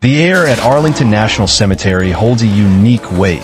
The air at Arlington National Cemetery holds a unique weight,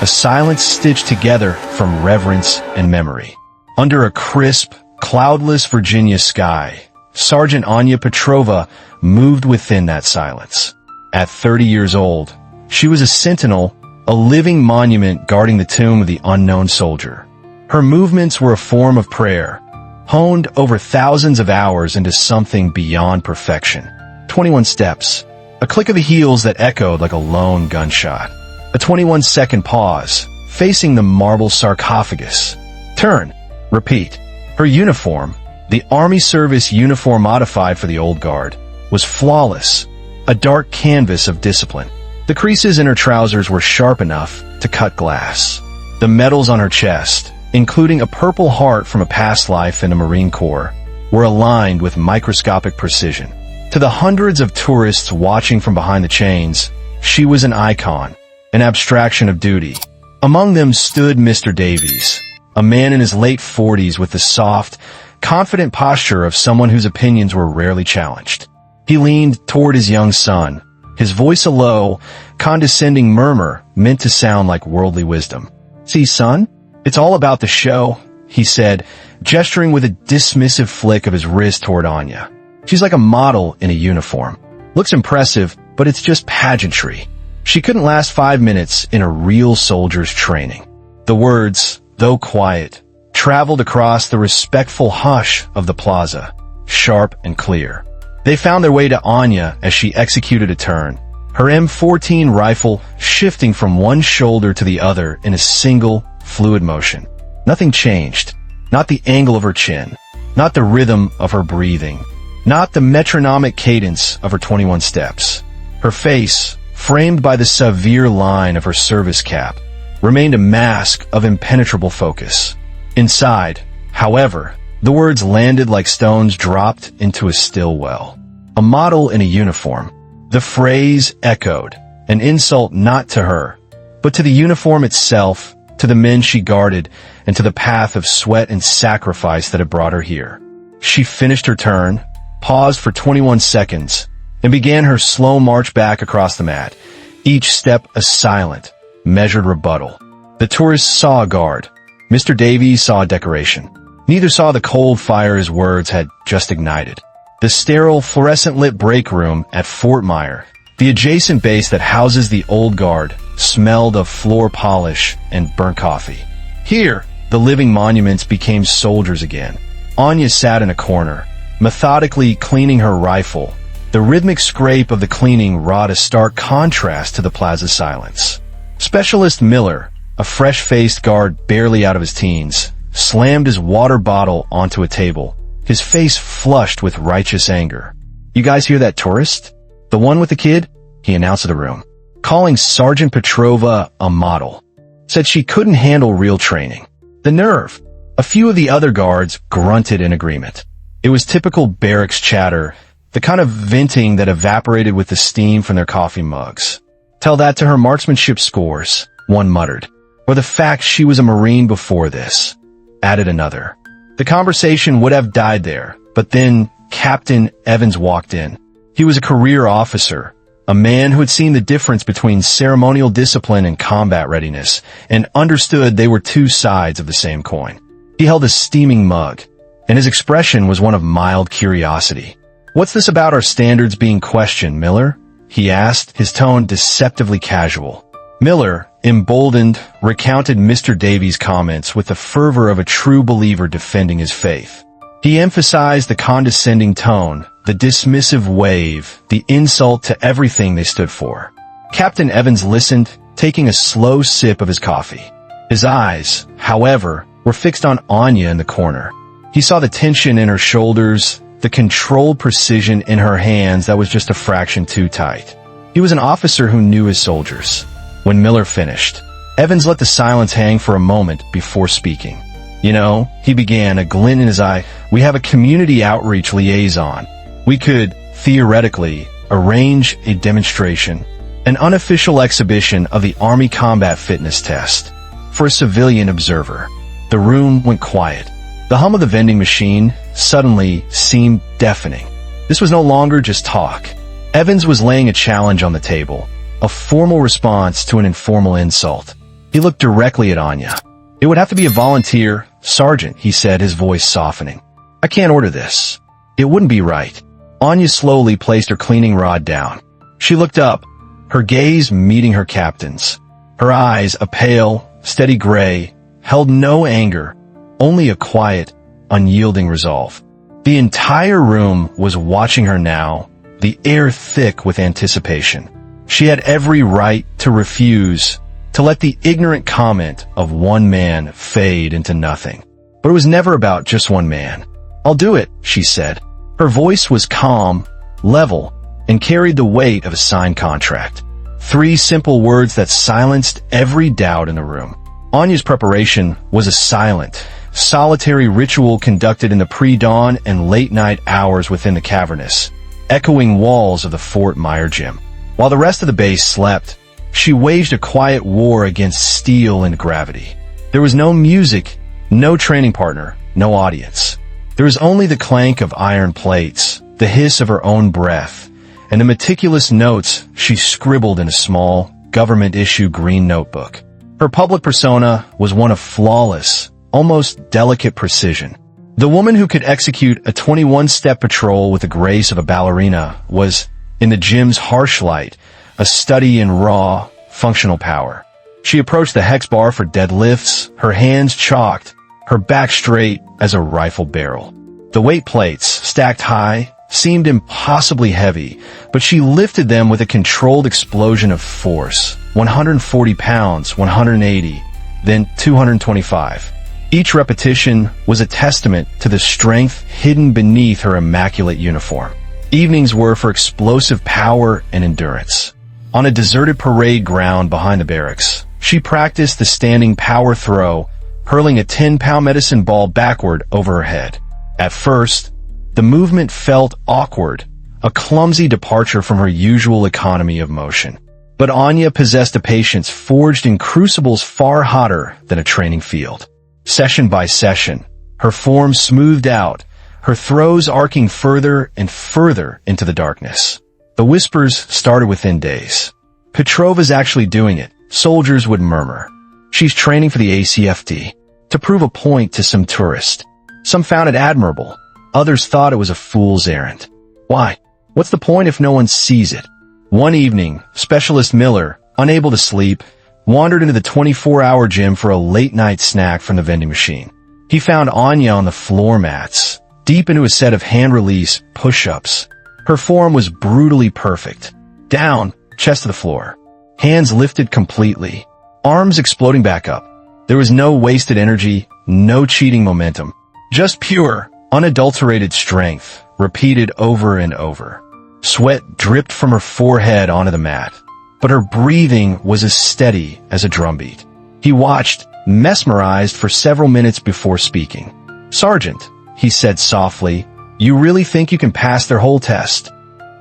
a silence stitched together from reverence and memory. Under a crisp, cloudless Virginia sky, Sergeant Anya Petrova moved within that silence. At 30 years old, she was a sentinel, a living monument guarding the tomb of the unknown soldier. Her movements were a form of prayer, honed over thousands of hours into something beyond perfection. 21 steps, a click of the heels that echoed like a lone gunshot. A 21-second pause, facing the marble sarcophagus. Turn, repeat. Her uniform, the Army Service uniform modified for the old guard, was flawless, a dark canvas of discipline. The creases in her trousers were sharp enough to cut glass. The medals on her chest, including a Purple Heart from a past life in the Marine Corps, were aligned with microscopic precision. To the hundreds of tourists watching from behind the chains, she was an icon, an abstraction of duty. Among them stood Mr. Davies, a man in his late 40s with the soft, confident posture of someone whose opinions were rarely challenged. He leaned toward his young son, his voice a low, condescending murmur meant to sound like worldly wisdom. "See, son, it's all about the show," he said, gesturing with a dismissive flick of his wrist toward Anya. "She's like a model in a uniform. Looks impressive, but it's just pageantry. She couldn't last 5 minutes in a real soldier's training." The words, though quiet, traveled across the respectful hush of the plaza, sharp and clear. They found their way to Anya as she executed a turn, her M14 rifle shifting from one shoulder to the other in a single, fluid motion. Nothing changed. Not the angle of her chin, not the rhythm of her breathing, not the metronomic cadence of her 21 steps. Her face, framed by the severe line of her service cap, remained a mask of impenetrable focus. Inside, however, the words landed like stones dropped into a still well. A model in a uniform. The phrase echoed, an insult not to her, but to the uniform itself, to the men she guarded, and to the path of sweat and sacrifice that had brought her here. She finished her turn, paused for 21 seconds, and began her slow march back across the mat, each step a silent, measured rebuttal. The tourists saw a guard. Mr. Davies saw a decoration. Neither saw the cold fire his words had just ignited. The sterile, fluorescent-lit break room at Fort Myer, the adjacent base that houses the old guard, smelled of floor polish and burnt coffee. Here, the living monuments became soldiers again. Anya sat in a corner, methodically cleaning her rifle. The rhythmic scrape of the cleaning wrought a stark contrast to the plaza's silence. Specialist Miller, a fresh-faced guard barely out of his teens, slammed his water bottle onto a table, his face flushed with righteous anger. "You guys hear that tourist? The one with the kid?" he announced to the room. Calling Sergeant Petrova a model. Said she couldn't handle real training. The nerve! A few of the other guards grunted in agreement. It was typical barracks chatter, the kind of venting that evaporated with the steam from their coffee mugs. "Tell that to her marksmanship scores," one muttered. "Or the fact she was a Marine before this," added another. The conversation would have died there, but then Captain Evans walked in. He was a career officer, a man who had seen the difference between ceremonial discipline and combat readiness, and understood they were two sides of the same coin. He held a steaming mug, and his expression was one of mild curiosity. "What's this about our standards being questioned, Miller?" he asked, his tone deceptively casual. Miller, emboldened, recounted Mr. Davies' comments with the fervor of a true believer defending his faith. He emphasized the condescending tone, the dismissive wave, the insult to everything they stood for. Captain Evans listened, taking a slow sip of his coffee. His eyes, however, were fixed on Anya in the corner. He saw the tension in her shoulders, the controlled precision in her hands that was just a fraction too tight. He was an officer who knew his soldiers. When Miller finished, Evans let the silence hang for a moment before speaking. "You know," he began, a glint in his eye, "we have a community outreach liaison. We could, theoretically, arrange a demonstration, an unofficial exhibition of the Army Combat Fitness Test, for a civilian observer." The room went quiet. The hum of the vending machine suddenly seemed deafening. This was no longer just talk. Evans was laying a challenge on the table, a formal response to an informal insult. He looked directly at Anya. "It would have to be a volunteer, Sergeant," he said, his voice softening. "I can't order this. It wouldn't be right." Anya slowly placed her cleaning rod down. She looked up, her gaze meeting her captain's. Her eyes, a pale, steady gray, held no anger, only a quiet, unyielding resolve. The entire room was watching her now, the air thick with anticipation. She had every right to refuse, to let the ignorant comment of one man fade into nothing. But it was never about just one man. "I'll do it," she said. Her voice was calm, level, and carried the weight of a signed contract. 3 simple words that silenced every doubt in the room. Anya's preparation was a silent, solitary ritual conducted in the pre-dawn and late-night hours within the cavernous, echoing walls of the Fort Myer gym. While the rest of the base slept, she waged a quiet war against steel and gravity. There was no music, no training partner, no audience. There was only the clank of iron plates, the hiss of her own breath, and the meticulous notes she scribbled in a small, government-issue green notebook. Her public persona was one of flawless, almost delicate precision. The woman who could execute a 21-step patrol with the grace of a ballerina was, in the gym's harsh light, a study in raw, functional power. She approached the hex bar for deadlifts, her hands chalked, her back straight as a rifle barrel. The weight plates, stacked high, seemed impossibly heavy, but she lifted them with a controlled explosion of force. 140 pounds, 180, then 225. Each repetition was a testament to the strength hidden beneath her immaculate uniform. Evenings were for explosive power and endurance. On a deserted parade ground behind the barracks, she practiced the standing power throw, hurling a 10-pound medicine ball backward over her head. At first, the movement felt awkward, a clumsy departure from her usual economy of motion. But Anya possessed a patience forged in crucibles far hotter than a training field. Session by session, her form smoothed out, her throws arcing further and further into the darkness. The whispers started within days. "Petrova's actually doing it," soldiers would murmur. "She's training for the ACFT, to prove a point to some tourist." Some found it admirable. Others thought it was a fool's errand. Why? What's the point if no one sees it? One evening, Specialist Miller, unable to sleep, wandered into the 24-hour gym for a late-night snack from the vending machine. He found Anya on the floor mats, deep into a set of hand-release push-ups. Her form was brutally perfect. Down, chest to the floor. Hands lifted completely. Arms exploding back up. There was no wasted energy, no cheating momentum. Just pure, unadulterated strength, repeated over and over. Sweat dripped from her forehead onto the mat, but her breathing was as steady as a drumbeat. He watched, mesmerized for several minutes before speaking. "Sergeant," he said softly, "you really think you can pass their whole test?"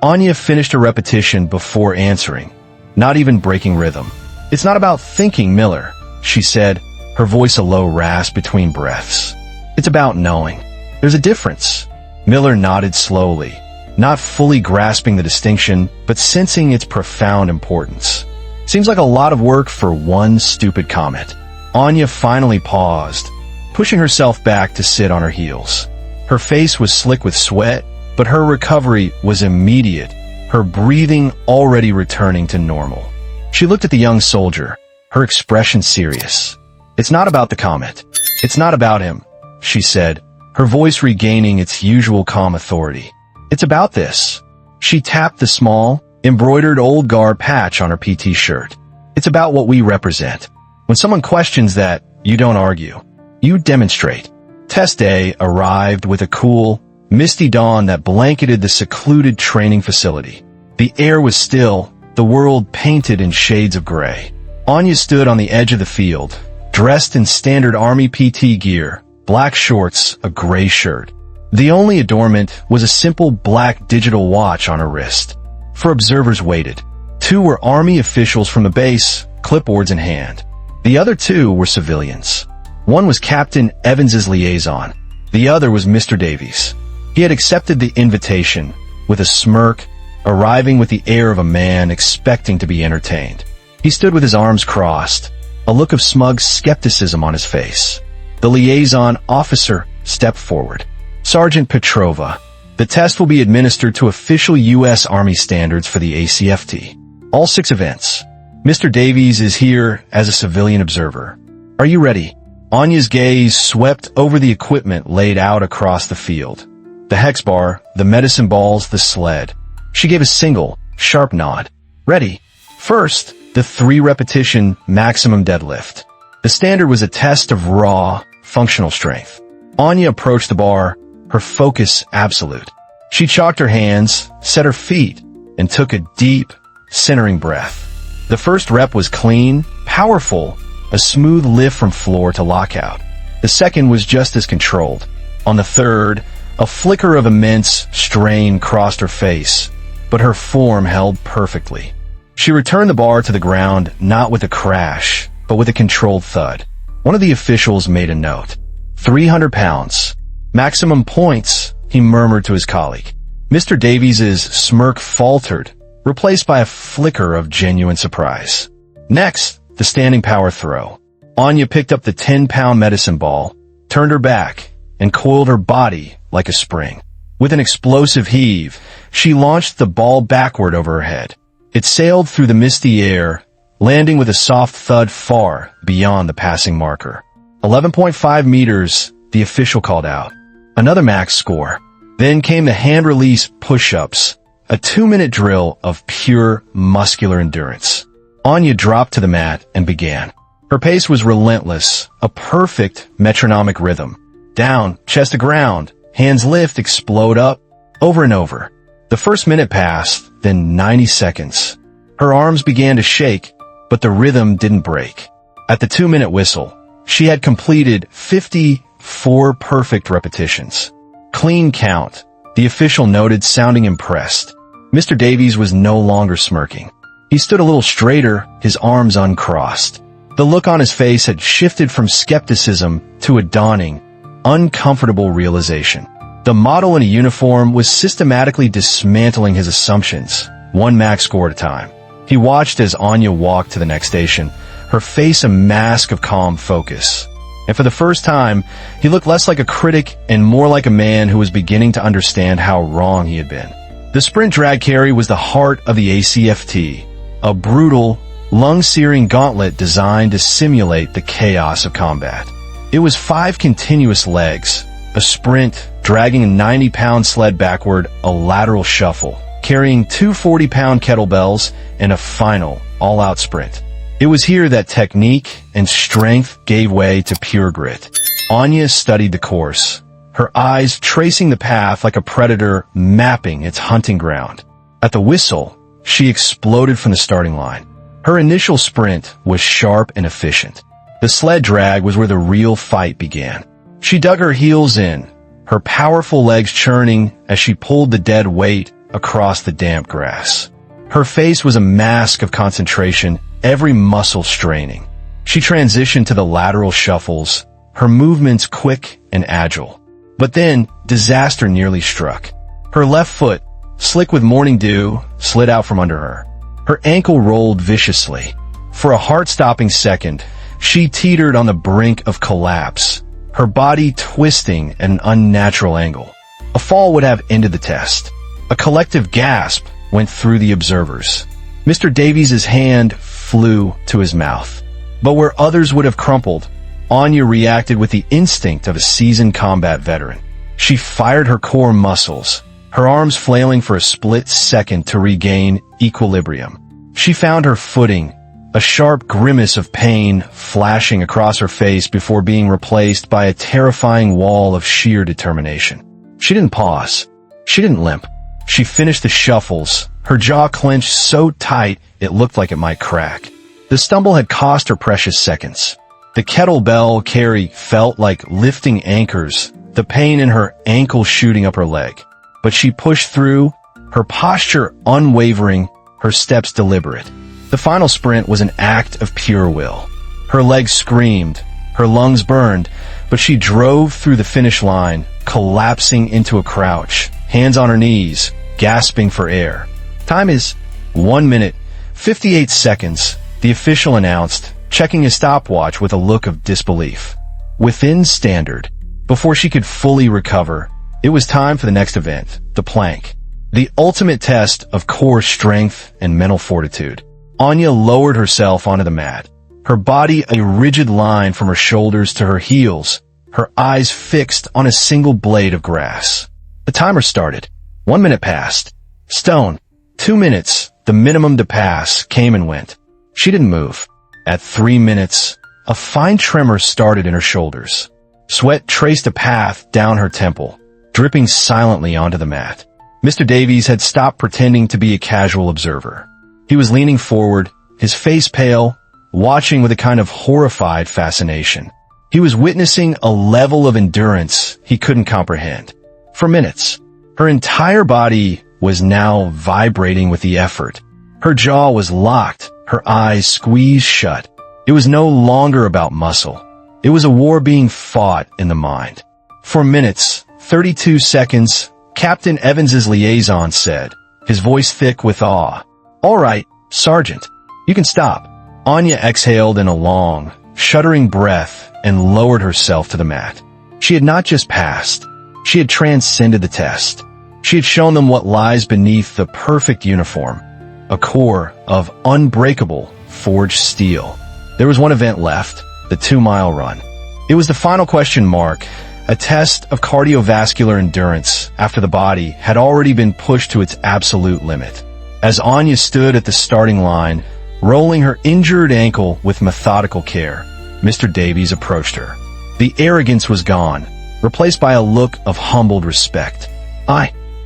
Anya finished a repetition before answering, not even breaking rhythm. "It's not about thinking, Miller," she said, her voice a low rasp between breaths. "It's about knowing. There's a difference." Miller nodded slowly, not fully grasping the distinction, but sensing its profound importance. "Seems like a lot of work for one stupid comment." Anya finally paused, pushing herself back to sit on her heels. Her face was slick with sweat, but her recovery was immediate, her breathing already returning to normal. She looked at the young soldier, her expression serious. "It's not about the comment. It's not about him," she said, her voice regaining its usual calm authority. "It's about this." She tapped the small, embroidered old guard patch on her PT shirt. "It's about what we represent. When someone questions that, you don't argue. You demonstrate." Test day arrived with a cool, misty dawn that blanketed the secluded training facility. The air was still, the world painted in shades of gray. Anya stood on the edge of the field, dressed in standard Army PT gear, black shorts, a gray shirt. The only adornment was a simple black digital watch on her wrist. 4 observers waited. 2 were Army officials from the base, clipboards in hand. The other 2 were civilians. One was Captain Evans's liaison. The other was Mr. Davies. He had accepted the invitation with a smirk, arriving with the air of a man expecting to be entertained. He stood with his arms crossed, a look of smug skepticism on his face. The liaison officer stepped forward. Sergeant Petrova, the test will be administered to official U.S. Army standards for the ACFT. All 6 events. Mr. Davies is here as a civilian observer. Are you ready? Anya's gaze swept over the equipment laid out across the field. The hex bar, the medicine balls, the sled. She gave a single, sharp nod. Ready. First, the 3-repetition maximum deadlift. The standard was a test of raw, functional strength. Anya approached the bar, her focus absolute. She chalked her hands, set her feet, and took a deep, centering breath. The first rep was clean, powerful, a smooth lift from floor to lockout. The second was just as controlled. On the third, a flicker of immense strain crossed her face, but her form held perfectly. She returned the bar to the ground not with a crash, but with a controlled thud. One of the officials made a note. 300 pounds. Maximum points, he murmured to his colleague. Mr. Davies's smirk faltered, replaced by a flicker of genuine surprise. Next, the standing power throw. Anya picked up the 10-pound medicine ball, turned her back, and coiled her body like a spring. With an explosive heave, she launched the ball backward over her head. It sailed through the misty air, landing with a soft thud far beyond the passing marker. 11.5 meters, the official called out. Another max score. Then came the hand-release push-ups, a 2-minute drill of pure muscular endurance. Anya dropped to the mat and began. Her pace was relentless, a perfect metronomic rhythm. Down, chest to ground, hands lift, explode up, over and over. The first minute passed, then 90 seconds. Her arms began to shake, but the rhythm didn't break. At the 2-minute whistle, she had completed 54 perfect repetitions. Clean count, the official noted, sounding impressed. Mr. Davies was no longer smirking. He stood a little straighter, his arms uncrossed. The look on his face had shifted from skepticism to a dawning, uncomfortable realization. The model in a uniform was systematically dismantling his assumptions, 1 max score at a time. He watched as Anya walked to the next station, her face a mask of calm focus. And for the first time, he looked less like a critic and more like a man who was beginning to understand how wrong he had been. The sprint drag carry was the heart of the ACFT, a brutal, lung-searing gauntlet designed to simulate the chaos of combat. It was 5 continuous legs, a sprint, dragging a 90-pound sled backward, a lateral shuffle, carrying 2 40-pound kettlebells, and a final, all-out sprint. It was here that technique and strength gave way to pure grit. Anya studied the course, her eyes tracing the path like a predator mapping its hunting ground. At the whistle, she exploded from the starting line. Her initial sprint was sharp and efficient. The sled drag was where the real fight began. She dug her heels in, her powerful legs churning as she pulled the dead weight across the damp grass. Her face was a mask of concentration, every muscle straining. She transitioned to the lateral shuffles, her movements quick and agile. But then, disaster nearly struck. Her left foot, slick with morning dew, slid out from under her. Her ankle rolled viciously. For a heart-stopping second, she teetered on the brink of collapse, her body twisting at an unnatural angle. A fall would have ended the test. A collective gasp went through the observers. Mr. Davies's hand flew to his mouth. But where others would have crumpled, Anya reacted with the instinct of a seasoned combat veteran. She fired her core muscles, her arms flailing for a split second to regain equilibrium. She found her footing, a sharp grimace of pain flashing across her face before being replaced by a terrifying wall of sheer determination. She didn't pause. She didn't limp. She finished the shuffles, her jaw clenched so tight it looked like it might crack. The stumble had cost her precious seconds. The kettlebell carry felt like lifting anchors, the pain in her ankle shooting up her leg. But she pushed through, her posture unwavering, her steps deliberate. The final sprint was an act of pure will. Her legs screamed, her lungs burned, but she drove through the finish line, collapsing into a crouch, hands on her knees, gasping for air. Time is 1 minute, 58 seconds, the official announced, checking his stopwatch with a look of disbelief. Within standard. Before she could fully recover, it was time for the next event, the plank. The ultimate test of core strength and mental fortitude. Anya lowered herself onto the mat, her body a rigid line from her shoulders to her heels, her eyes fixed on a single blade of grass. The timer started. 1 minute passed. Stone. 2 minutes, the minimum to pass, came and went. She didn't move. At 3 minutes, a fine tremor started in her shoulders. Sweat traced a path down her temple, dripping silently onto the mat. Mr. Davies had stopped pretending to be a casual observer. He was leaning forward, his face pale, watching with a kind of horrified fascination. He was witnessing a level of endurance he couldn't comprehend. For minutes, her entire body was now vibrating with the effort. Her jaw was locked, her eyes squeezed shut. It was no longer about muscle. It was a war being fought in the mind. For minutes, 32 seconds, Captain Evans's liaison said, his voice thick with awe. "All right, Sergeant, you can stop." Anya exhaled in a long, shuddering breath and lowered herself to the mat. She had not just passed. She had transcended the test. She had shown them what lies beneath the perfect uniform, a core of unbreakable forged steel. There was one event left, the 2-mile run. It was the final question mark, a test of cardiovascular endurance after the body had already been pushed to its absolute limit. As Anya stood at the starting line, rolling her injured ankle with methodical care, Mr. Davies approached her. The arrogance was gone, replaced by a look of humbled respect.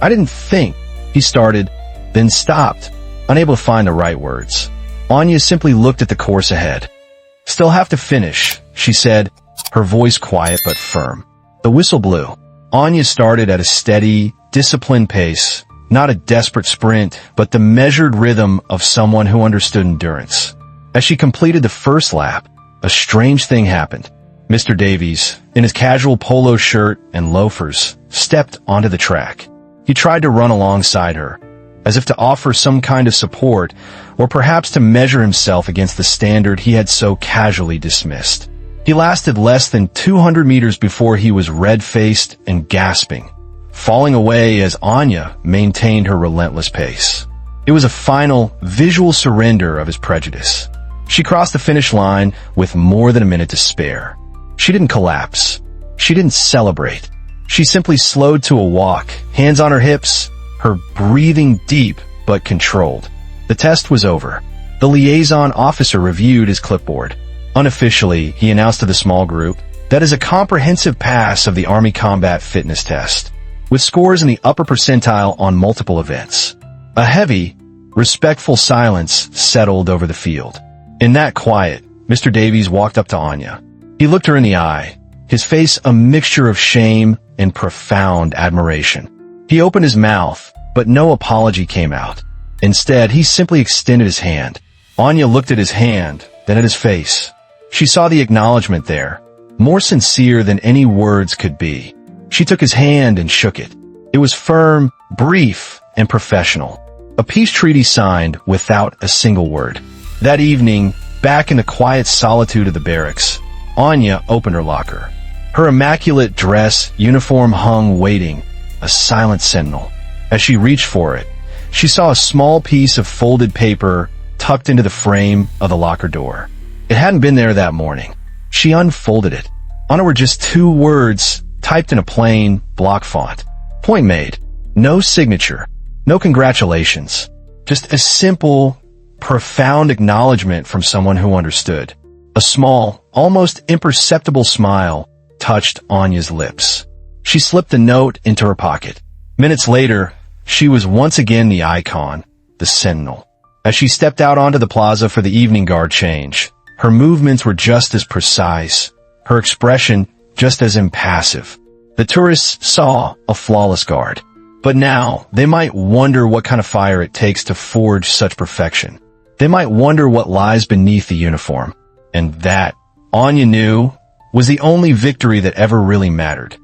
I didn't think," he started, then stopped, unable to find the right words. Anya simply looked at the course ahead. "Still have to finish," she said, her voice quiet but firm. The whistle blew. Anya started at a steady, disciplined pace, not a desperate sprint, but the measured rhythm of someone who understood endurance. As she completed the first lap, a strange thing happened. Mr. Davies, in his casual polo shirt and loafers, stepped onto the track. He tried to run alongside her, as if to offer some kind of support, or perhaps to measure himself against the standard he had so casually dismissed. He lasted less than 200 meters before he was red-faced and gasping, falling away as Anya maintained her relentless pace. It was a final, visual surrender of his prejudice. She crossed the finish line with more than a minute to spare. She didn't collapse. She didn't celebrate. She simply slowed to a walk, hands on her hips, her breathing deep but controlled. The test was over. The liaison officer reviewed his clipboard. Unofficially, he announced to the small group, "That is a comprehensive pass of the Army Combat Fitness Test, with scores in the upper percentile on multiple events." A heavy, respectful silence settled over the field. In that quiet, Mr. Davies walked up to Anya. He looked her in the eye, his face a mixture of shame and profound admiration. He opened his mouth, but no apology came out. Instead, he simply extended his hand. Anya looked at his hand, then at his face. She saw the acknowledgement there, more sincere than any words could be. She took his hand and shook it. It was firm, brief, and professional. A peace treaty signed without a single word. That evening, back in the quiet solitude of the barracks, Anya opened her locker. Her immaculate dress, uniform hung waiting, a silent sentinel. As she reached for it, she saw a small piece of folded paper tucked into the frame of the locker door. It hadn't been there that morning. She unfolded it. On it were just 2 words typed in a plain block font. Point made. No signature. No congratulations. Just a simple, profound acknowledgement from someone who understood. A small, almost imperceptible smile touched Anya's lips. She slipped the note into her pocket. Minutes later, she was once again the icon, the Sentinel. As she stepped out onto the plaza for the evening guard change, her movements were just as precise, her expression just as impassive. The tourists saw a flawless guard. But now, they might wonder what kind of fire it takes to forge such perfection. They might wonder what lies beneath the uniform. And that, Anya knew, was the only victory that ever really mattered.